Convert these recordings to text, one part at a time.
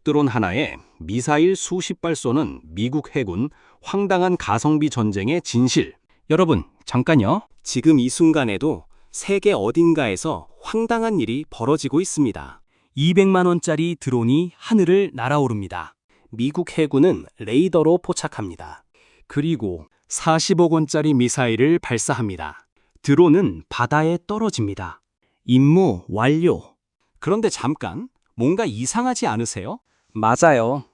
드론 하나에 미사일 수십 발 쏘는 미국 해군 황당한 가성비 전쟁의 진실. 여러분, 잠깐요. 지금 이 순간에도 세계 어딘가에서 황당한 일이 벌어지고 있습니다. 200만 원짜리 드론이 하늘을 날아오릅니다. 미국 해군은 레이더로 포착합니다. 그리고 40억 원짜리 미사일을 발사합니다. 드론은 바다에 떨어집니다. 임무 완료. 그런데 잠깐, 뭔가 이상하지 않으세요? 맞아요.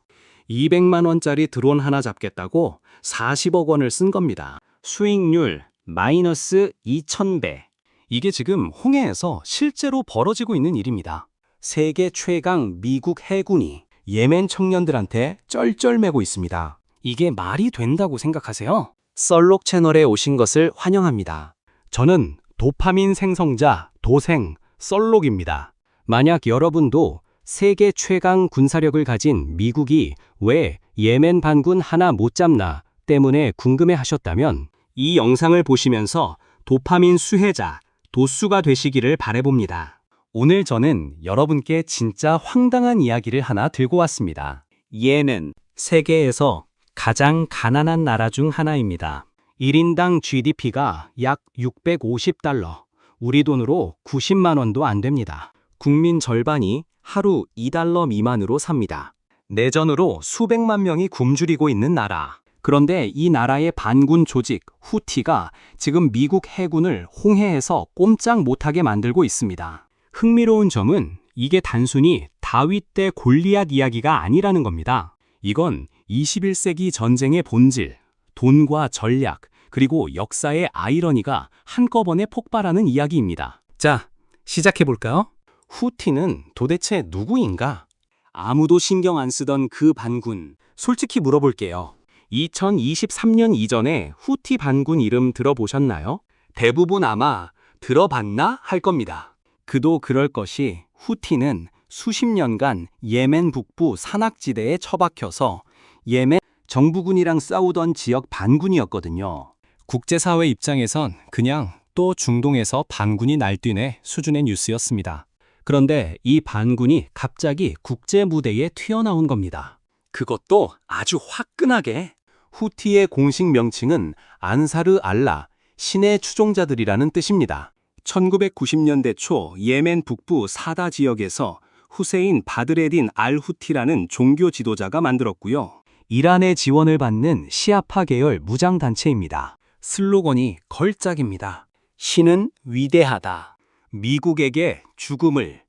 200만 원짜리 드론 하나 잡겠다고 40억 원을 쓴 겁니다. 수익률 마이너스 2,000배. 이게 지금 홍해에서 실제로 벌어지고 있는 일입니다. 세계 최강 미국 해군이 예멘 청년들한테 쩔쩔매고 있습니다. 이게 말이 된다고 생각하세요? 썰록 채널에 오신 것을 환영합니다. 저는 도파민 생성자 도생 썰록입니다. 만약 여러분도 세계 최강 군사력을 가진 미국이 왜 예멘 반군 하나 못 잡나 때문에 궁금해 하셨다면 이 영상을 보시면서 도파민 수혜자, 도수가 되시기를 바라봅니다. 오늘 저는 여러분께 진짜 황당한 이야기를 하나 들고 왔습니다. 예는 세계에서 가장 가난한 나라 중 하나입니다. 1인당 GDP가 약 650달러, 우리 돈으로 90만 원도 안 됩니다. 국민 절반이 하루 2달러 미만으로 삽니다. 내전으로 수백만 명이 굶주리고 있는 나라. 그런데 이 나라의 반군 조직 후티가 지금 미국 해군을 홍해에서 꼼짝 못하게 만들고 있습니다. 흥미로운 점은 이게 단순히 다윗 대 골리앗 이야기가 아니라는 겁니다. 이건 21세기 전쟁의 본질, 돈과 전략, 그리고 역사의 아이러니가 한꺼번에 폭발하는 이야기입니다. 자, 시작해볼까요? 후티는 도대체 누구인가? 아무도 신경 안 쓰던 그 반군, 솔직히 물어볼게요. 2023년 이전에 후티 반군 이름 들어보셨나요? 대부분 아마 들어봤나 할 겁니다. 그도 그럴 것이 후티는 수십 년간 예멘 북부 산악지대에 처박혀서 예멘 정부군이랑 싸우던 지역 반군이었거든요. 국제사회 입장에선 그냥 또 중동에서 반군이 날뛰네 수준의 뉴스였습니다. 그런데 이 반군이 갑자기 국제 무대에 튀어나온 겁니다. 그것도 아주 화끈하게. 후티의 공식 명칭은 안사르 알라, 신의 추종자들이라는 뜻입니다. 1990년대 초 예멘 북부 사다 지역에서 후세인 바드레딘 알 후티라는 종교 지도자가 만들었고요. 이란의 지원을 받는 시아파 계열 무장단체입니다. 슬로건이 걸작입니다. 신은 위대하다. 미국에게 죽음을,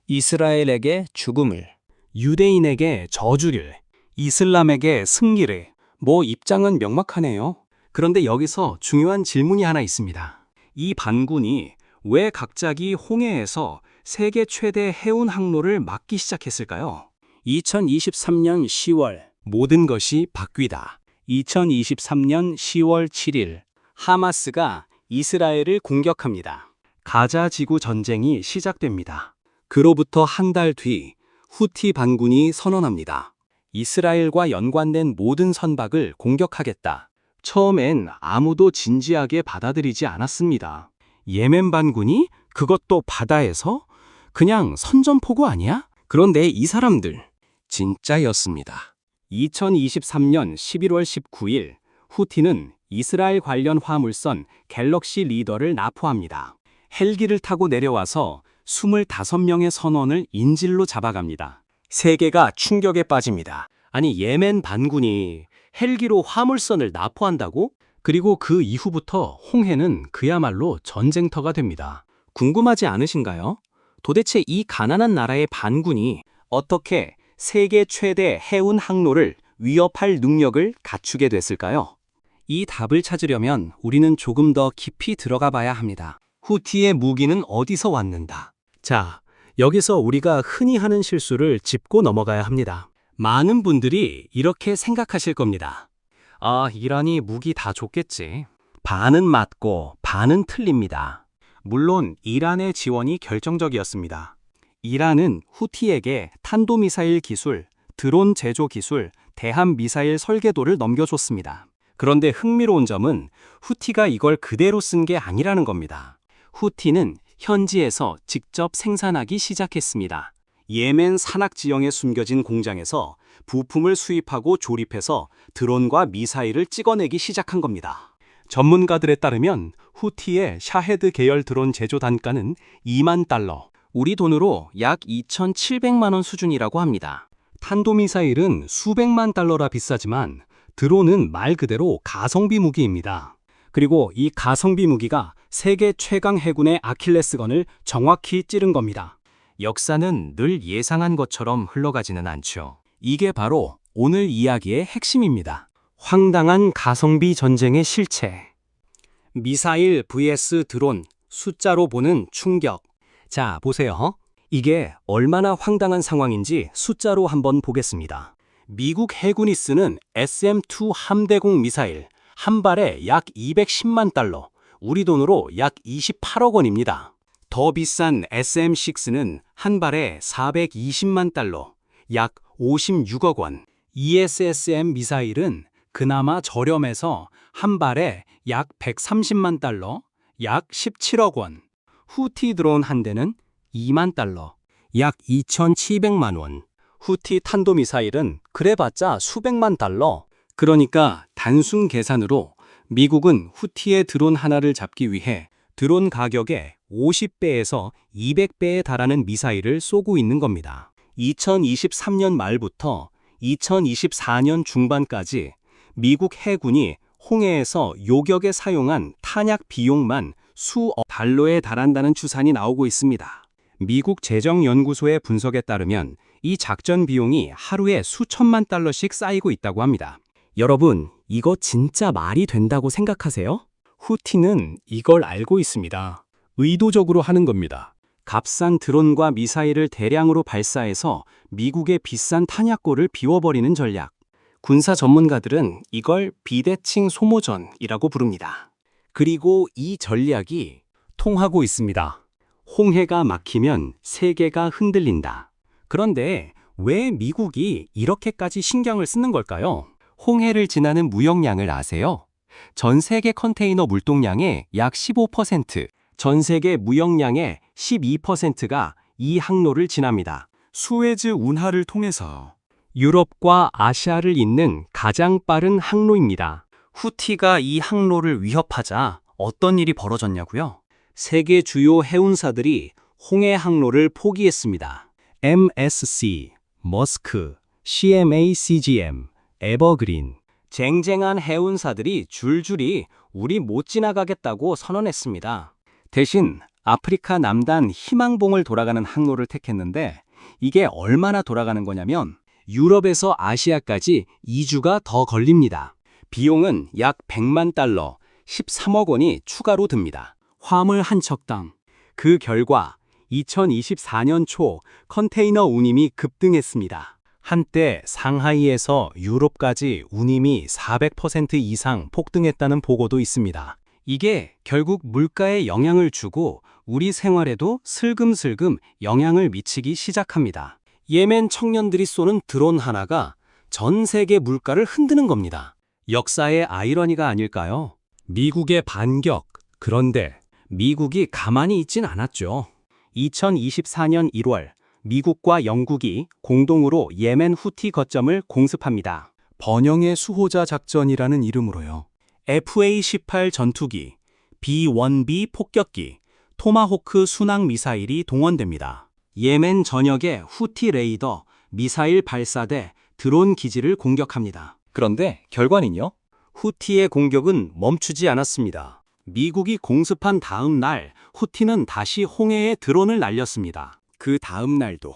이스라엘에게 죽음을, 유대인에게 저주를, 이슬람에게 승리를. 뭐 입장은 명확하네요. 그런데 여기서 중요한 질문이 하나 있습니다. 이 반군이 왜 갑자기 홍해에서 세계 최대 해운 항로를 막기 시작했을까요? 2023년 10월 모든 것이 바뀌다. 2023년 10월 7일 하마스가 이스라엘을 공격합니다. 가자 지구 전쟁이 시작됩니다. 그로부터 한 달 뒤 후티 반군이 선언합니다. 이스라엘과 연관된 모든 선박을 공격하겠다. 처음엔 아무도 진지하게 받아들이지 않았습니다. 예멘 반군이 그것도 바다에서? 그냥 선전포고 아니야? 그런데 이 사람들 진짜였습니다. 2023년 11월 19일 후티는 이스라엘 관련 화물선 갤럭시 리더를 납포합니다. 헬기를 타고 내려와서 25명의 선원을 인질로 잡아갑니다. 세계가 충격에 빠집니다. 아니 예멘 반군이 헬기로 화물선을 납포한다고? 그리고 그 이후부터 홍해는 그야말로 전쟁터가 됩니다. 궁금하지 않으신가요? 도대체 이 가난한 나라의 반군이 어떻게 세계 최대 해운 항로를 위협할 능력을 갖추게 됐을까요? 이 답을 찾으려면 우리는 조금 더 깊이 들어가 봐야 합니다. 후티의 무기는 어디서 왔는가? 자, 여기서 우리가 흔히 하는 실수를 짚고 넘어가야 합니다. 많은 분들이 이렇게 생각하실 겁니다. 아, 이란이 무기 다 줬겠지. 반은 맞고 반은 틀립니다. 물론 이란의 지원이 결정적이었습니다. 이란은 후티에게 탄도미사일 기술, 드론 제조 기술, 대함 미사일 설계도를 넘겨줬습니다. 그런데 흥미로운 점은 후티가 이걸 그대로 쓴 게 아니라는 겁니다. 후티는 현지에서 직접 생산하기 시작했습니다. 예멘 산악 지형에 숨겨진 공장에서 부품을 수입하고 조립해서 드론과 미사일을 찍어내기 시작한 겁니다. 전문가들에 따르면 후티의 샤헤드 계열 드론 제조 단가는 2만 달러, 우리 돈으로 약 2,700만 원 수준이라고 합니다. 탄도미사일은 수백만 달러라 비싸지만 드론은 말 그대로 가성비 무기입니다. 그리고 이 가성비 무기가 세계 최강 해군의 아킬레스건을 정확히 찌른 겁니다. 역사는 늘 예상한 것처럼 흘러가지는 않죠. 이게 바로 오늘 이야기의 핵심입니다. 황당한 가성비 전쟁의 실체. 미사일 vs 드론, 숫자로 보는 충격. 자, 보세요. 이게 얼마나 황당한 상황인지 숫자로 한번 보겠습니다. 미국 해군이 쓰는 SM-2 함대공 미사일 한 발에 약 210만 달러, 우리 돈으로 약 28억 원입니다. 더 비싼 SM-6는 한 발에 420만 달러, 약 56억 원. ESSM 미사일은 그나마 저렴해서 한 발에 약 130만 달러, 약 17억 원. 후티 드론 한 대는 2만 달러, 약 2,700만 원. 후티 탄도미사일은 그래봤자 수백만 달러. 그러니까 단순 계산으로 미국은 후티의 드론 하나를 잡기 위해 드론 가격의 50배에서 200배에 달하는 미사일을 쏘고 있는 겁니다. 2023년 말부터 2024년 중반까지 미국 해군이 홍해에서 요격에 사용한 탄약 비용만 수억 달러에 달한다는 추산이 나오고 있습니다. 미국 재정연구소의 분석에 따르면 이 작전 비용이 하루에 수천만 달러씩 쌓이고 있다고 합니다. 여러분, 이거 진짜 말이 된다고 생각하세요? 후티는 이걸 알고 있습니다. 의도적으로 하는 겁니다. 값싼 드론과 미사일을 대량으로 발사해서 미국의 비싼 탄약고를 비워버리는 전략. 군사 전문가들은 이걸 비대칭 소모전이라고 부릅니다. 그리고 이 전략이 통하고 있습니다. 홍해가 막히면 세계가 흔들린다. 그런데 왜 미국이 이렇게까지 신경을 쓰는 걸까요? 홍해를 지나는 무역량을 아세요? 전 세계 컨테이너 물동량의 약 15%, 전 세계 무역량의 12%가 이 항로를 지납니다. 수에즈 운하를 통해서 유럽과 아시아를 잇는 가장 빠른 항로입니다. 후티가 이 항로를 위협하자 어떤 일이 벌어졌냐고요? 세계 주요 해운사들이 홍해 항로를 포기했습니다. MSC, 머스크, CMA CGM, 에버그린. 쟁쟁한 해운사들이 줄줄이 우리 못 지나가겠다고 선언했습니다. 대신 아프리카 남단 희망봉을 돌아가는 항로를 택했는데 이게 얼마나 돌아가는 거냐면 유럽에서 아시아까지 2주가 더 걸립니다. 비용은 약 100만 달러, 13억 원이 추가로 듭니다. 화물 한 척당. 그 결과 2024년 초 컨테이너 운임이 급등했습니다. 한때 상하이에서 유럽까지 운임이 400% 이상 폭등했다는 보고도 있습니다. 이게 결국 물가에 영향을 주고 우리 생활에도 슬금슬금 영향을 미치기 시작합니다. 예멘 청년들이 쏘는 드론 하나가 전 세계 물가를 흔드는 겁니다. 역사의 아이러니가 아닐까요? 미국의 반격. 그런데 미국이 가만히 있진 않았죠. 2024년 1월 미국과 영국이 공동으로 예멘 후티 거점을 공습합니다. 번영의 수호자 작전이라는 이름으로요. FA-18 전투기, B-1B 폭격기, 토마호크 순항 미사일이 동원됩니다. 예멘 전역의 후티 레이더, 미사일 발사대, 드론 기지를 공격합니다. 그런데 결과는요? 후티의 공격은 멈추지 않았습니다. 미국이 공습한 다음 날 후티는 다시 홍해에 드론을 날렸습니다. 그 다음 날도.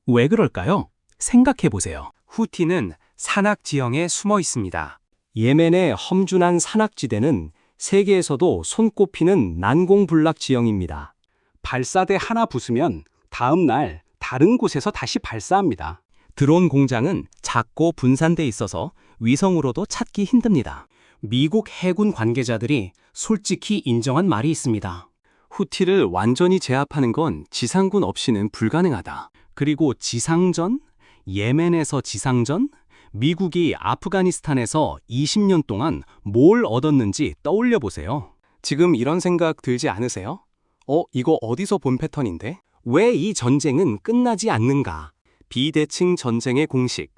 왜 그럴까요? 생각해 보세요. 후티는 산악 지형에 숨어 있습니다. 예멘의 험준한 산악지대는 세계에서도 손꼽히는 난공불락 지형입니다. 발사대 하나 부수면 다음 날 다른 곳에서 다시 발사합니다. 드론 공장은 작고 분산돼 있어서 위성으로도 찾기 힘듭니다. 미국 해군 관계자들이 솔직히 인정한 말이 있습니다. 후티를 완전히 제압하는 건 지상군 없이는 불가능하다. 그리고 지상전? 예멘에서 지상전? 미국이 아프가니스탄에서 20년 동안 뭘 얻었는지 떠올려 보세요. 지금 이런 생각 들지 않으세요? 이거 어디서 본 패턴인데? 왜 이 전쟁은 끝나지 않는가? 비대칭 전쟁의 공식,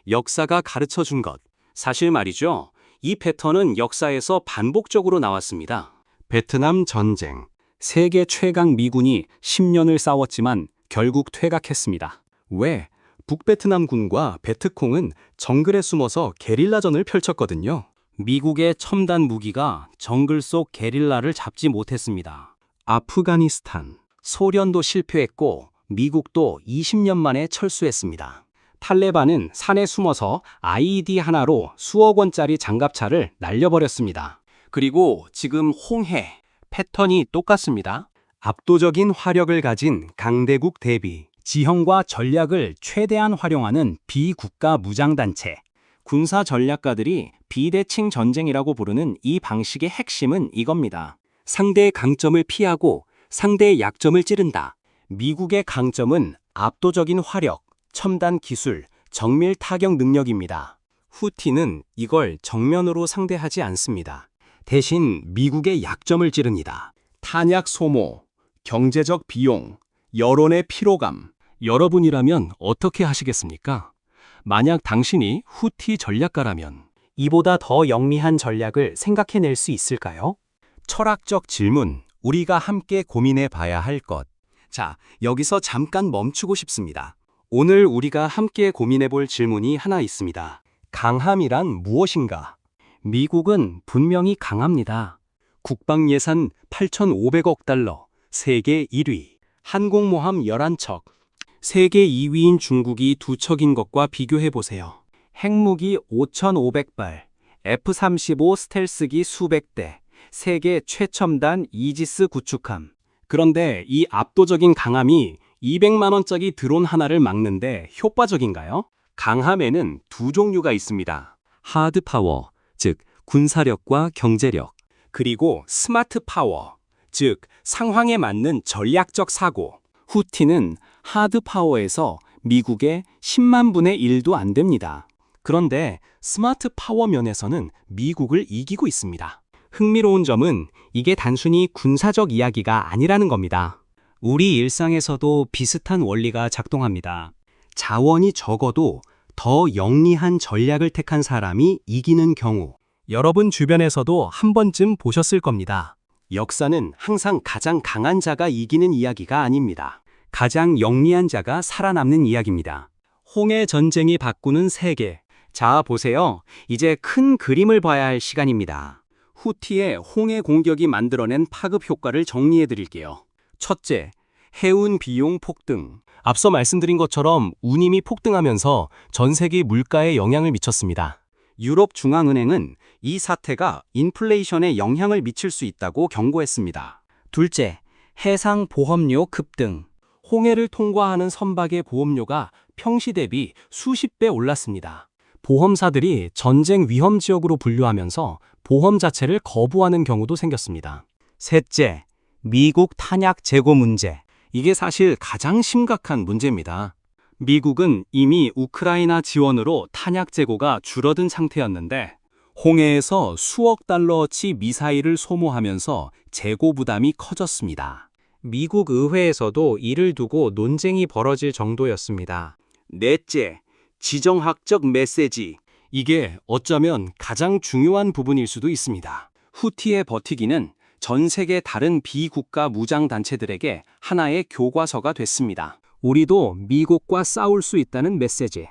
역사가 가르쳐 준 것. 사실 말이죠. 이 패턴은 역사에서 반복적으로 나왔습니다. 베트남 전쟁. 세계 최강 미군이 10년을 싸웠지만 결국 퇴각했습니다. 왜? 북베트남군과 베트콩은 정글에 숨어서 게릴라전을 펼쳤거든요. 미국의 첨단 무기가 정글 속 게릴라를 잡지 못했습니다. 아프가니스탄. 소련도 실패했고 미국도 20년 만에 철수했습니다. 탈레반은 산에 숨어서 IED 하나로 수억 원짜리 장갑차를 날려버렸습니다. 그리고 지금 홍해. 패턴이 똑같습니다. 압도적인 화력을 가진 강대국 대비 지형과 전략을 최대한 활용하는 비국가 무장단체. 군사 전략가들이 비대칭 전쟁이라고 부르는 이 방식의 핵심은 이겁니다. 상대의 강점을 피하고 상대의 약점을 찌른다. 미국의 강점은 압도적인 화력, 첨단 기술, 정밀 타격 능력입니다. 후티는 이걸 정면으로 상대하지 않습니다. 대신 미국의 약점을 찌릅니다. 탄약 소모, 경제적 비용, 여론의 피로감. 여러분이라면 어떻게 하시겠습니까? 만약 당신이 후티 전략가라면 이보다 더 영리한 전략을 생각해낼 수 있을까요? 철학적 질문, 우리가 함께 고민해 봐야 할 것. 자, 여기서 잠깐 멈추고 싶습니다. 오늘 우리가 함께 고민해 볼 질문이 하나 있습니다. 강함이란 무엇인가? 미국은 분명히 강합니다. 국방 예산 8,500억 달러, 세계 1위. 항공모함 11척. 세계 2위인 중국이 2척인 것과 비교해 보세요. 핵무기 5,500발, F-35 스텔스기 수백 대, 세계 최첨단 이지스 구축함. 그런데 이 압도적인 강함이 200만 원짜리 드론 하나를 막는데 효과적인가요? 강함에는 두 종류가 있습니다. 하드 파워, 즉 군사력과 경제력. 그리고 스마트 파워, 즉 상황에 맞는 전략적 사고. 후티는 하드 파워에서 미국의 10만 분의 1도 안 됩니다. 그런데 스마트 파워 면에서는 미국을 이기고 있습니다. 흥미로운 점은 이게 단순히 군사적 이야기가 아니라는 겁니다. 우리 일상에서도 비슷한 원리가 작동합니다. 자원이 적어도 더 영리한 전략을 택한 사람이 이기는 경우. 여러분 주변에서도 한 번쯤 보셨을 겁니다. 역사는 항상 가장 강한 자가 이기는 이야기가 아닙니다. 가장 영리한 자가 살아남는 이야기입니다. 홍해 전쟁이 바꾸는 세계. 자, 보세요. 이제 큰 그림을 봐야 할 시간입니다. 후티의 홍해 공격이 만들어낸 파급 효과를 정리해 드릴게요. 첫째, 해운 비용 폭등. 앞서 말씀드린 것처럼 운임이 폭등하면서 전 세계 물가에 영향을 미쳤습니다. 유럽 중앙은행은 이 사태가 인플레이션에 영향을 미칠 수 있다고 경고했습니다. 둘째, 해상 보험료 급등. 홍해를 통과하는 선박의 보험료가 평시 대비 수십 배 올랐습니다. 보험사들이 전쟁 위험 지역으로 분류하면서 보험 자체를 거부하는 경우도 생겼습니다. 셋째, 미국 탄약 재고 문제. 이게 사실 가장 심각한 문제입니다. 미국은 이미 우크라이나 지원으로 탄약 재고가 줄어든 상태였는데 홍해에서 수억 달러어치 미사일을 소모하면서 재고 부담이 커졌습니다. 미국 의회에서도 이를 두고 논쟁이 벌어질 정도였습니다. 넷째, 지정학적 메시지. 이게 어쩌면 가장 중요한 부분일 수도 있습니다. 후티의 버티기는 전 세계 다른 비국가 무장단체들에게 하나의 교과서가 됐습니다. 우리도 미국과 싸울 수 있다는 메시지.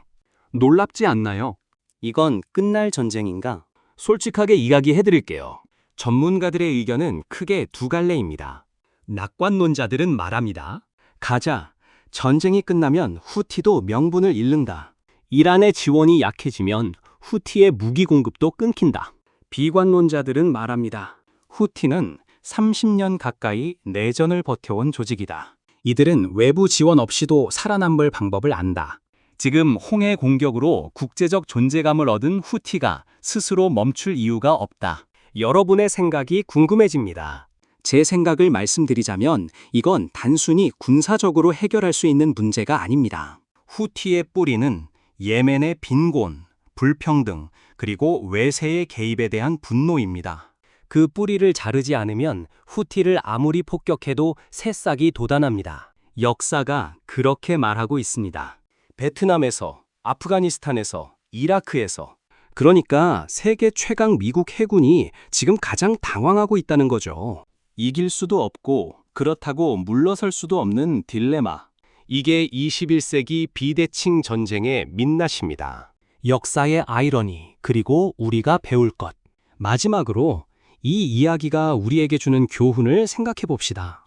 놀랍지 않나요? 이건 끝날 전쟁인가? 솔직하게 이야기해드릴게요. 전문가들의 의견은 크게 두 갈래입니다. 낙관론자들은 말합니다. 가자. 전쟁이 끝나면 후티도 명분을 잃는다. 이란의 지원이 약해지면 후티의 무기 공급도 끊긴다. 비관론자들은 말합니다. 후티는 30년 가까이 내전을 버텨온 조직이다. 이들은 외부 지원 없이도 살아남을 방법을 안다. 지금 홍해 공격으로 국제적 존재감을 얻은 후티가 스스로 멈출 이유가 없다. 여러분의 생각이 궁금해집니다. 제 생각을 말씀드리자면 이건 단순히 군사적으로 해결할 수 있는 문제가 아닙니다. 후티의 뿌리는 예멘의 빈곤, 불평등, 그리고 외세의 개입에 대한 분노입니다. 그 뿌리를 자르지 않으면 후티를 아무리 폭격해도 새싹이 돋아납니다. 역사가 그렇게 말하고 있습니다. 베트남에서, 아프가니스탄에서, 이라크에서. 그러니까 세계 최강 미국 해군이 지금 가장 당황하고 있다는 거죠. 이길 수도 없고 그렇다고 물러설 수도 없는 딜레마. 이게 21세기 비대칭 전쟁의 민낯입니다. 역사의 아이러니, 그리고 우리가 배울 것. 마지막으로 이 이야기가 우리에게 주는 교훈을 생각해 봅시다.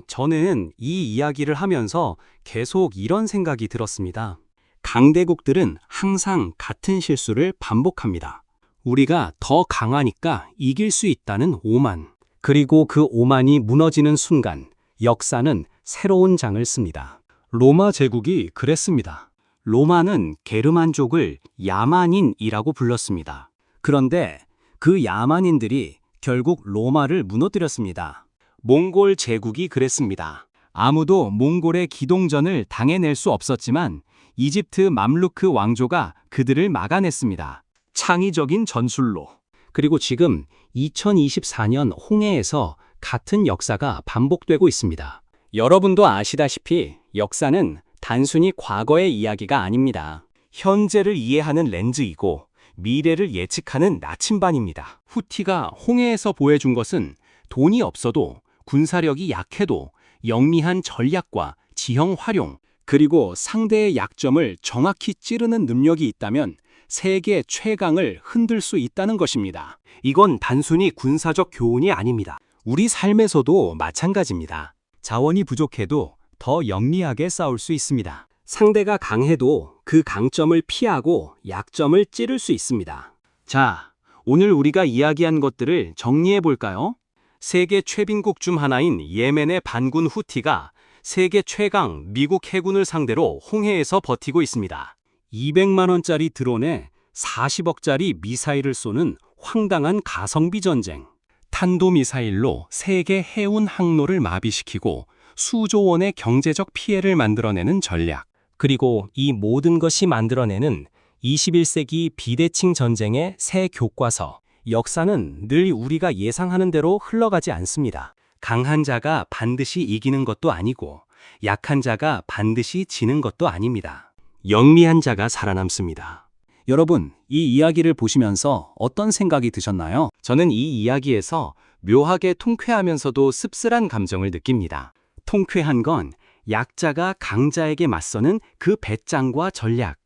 저는 이 이야기를 하면서 계속 이런 생각이 들었습니다. 강대국들은 항상 같은 실수를 반복합니다. 우리가 더 강하니까 이길 수 있다는 오만. 그리고 그 오만이 무너지는 순간 역사는 새로운 장을 씁니다. 로마 제국이 그랬습니다. 로마는 게르만족을 야만인이라고 불렀습니다. 그런데 그 야만인들이 결국 로마를 무너뜨렸습니다. 몽골 제국이 그랬습니다. 아무도 몽골의 기동전을 당해낼 수 없었지만 이집트 맘루크 왕조가 그들을 막아냈습니다. 창의적인 전술로. 그리고 지금 2024년 홍해에서 같은 역사가 반복되고 있습니다. 여러분도 아시다시피 역사는 단순히 과거의 이야기가 아닙니다. 현재를 이해하는 렌즈이고 미래를 예측하는 나침반입니다. 후티가 홍해에서 보여준 것은 돈이 없어도 군사력이 약해도 영리한 전략과 지형 활용, 그리고 상대의 약점을 정확히 찌르는 능력이 있다면 세계 최강을 흔들 수 있다는 것입니다. 이건 단순히 군사적 교훈이 아닙니다. 우리 삶에서도 마찬가지입니다. 자원이 부족해도 더 영리하게 싸울 수 있습니다. 상대가 강해도 그 강점을 피하고 약점을 찌를 수 있습니다. 자, 오늘 우리가 이야기한 것들을 정리해 볼까요? 세계 최빈국 중 하나인 예멘의 반군 후티가 세계 최강 미국 해군을 상대로 홍해에서 버티고 있습니다. 200만 원짜리 드론에 40억짜리 미사일을 쏘는 황당한 가성비 전쟁. 탄도미사일로 세계 해운 항로를 마비시키고 수조 원의 경제적 피해를 만들어내는 전략. 그리고 이 모든 것이 만들어내는 21세기 비대칭 전쟁의 새 교과서. 역사는 늘 우리가 예상하는 대로 흘러가지 않습니다. 강한 자가 반드시 이기는 것도 아니고 약한 자가 반드시 지는 것도 아닙니다. 영리한 자가 살아남습니다. 여러분, 이 이야기를 보시면서 어떤 생각이 드셨나요? 저는 이 이야기에서 묘하게 통쾌하면서도 씁쓸한 감정을 느낍니다. 통쾌한 건 약자가 강자에게 맞서는 그 배짱과 전략.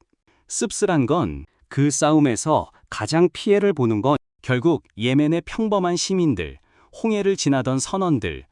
씁쓸한 건 그 싸움에서 가장 피해를 보는 건 결국 예멘의 평범한 시민들, 홍해를 지나던 선원들,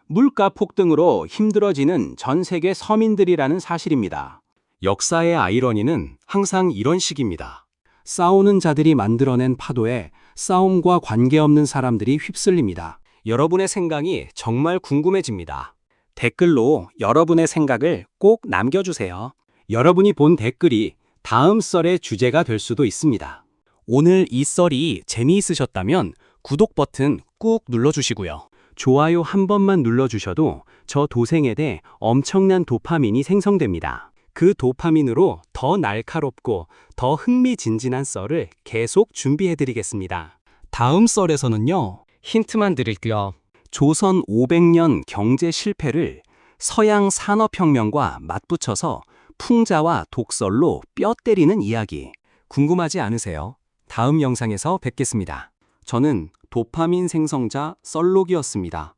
물가 폭등으로 힘들어지는 전 세계 서민들이라는 사실입니다. 역사의 아이러니는 항상 이런 식입니다. 싸우는 자들이 만들어낸 파도에 싸움과 관계없는 사람들이 휩쓸립니다. 여러분의 생각이 정말 궁금해집니다. 댓글로 여러분의 생각을 꼭 남겨주세요. 여러분이 본 댓글이 다음 썰의 주제가 될 수도 있습니다. 오늘 이 썰이 재미있으셨다면 구독 버튼 꾹 눌러주시고요. 좋아요 한 번만 눌러주셔도 저 도생에게 엄청난 도파민이 생성됩니다. 그 도파민으로 더 날카롭고 더 흥미진진한 썰을 계속 준비해드리겠습니다. 다음 썰에서는요, 힌트만 드릴게요. 조선 500년 경제 실패를 서양 산업혁명과 맞붙여서 풍자와 독설로 뼈 때리는 이야기. 궁금하지 않으세요? 다음 영상에서 뵙겠습니다. 저는 도파민 생성자 썰록이었습니다.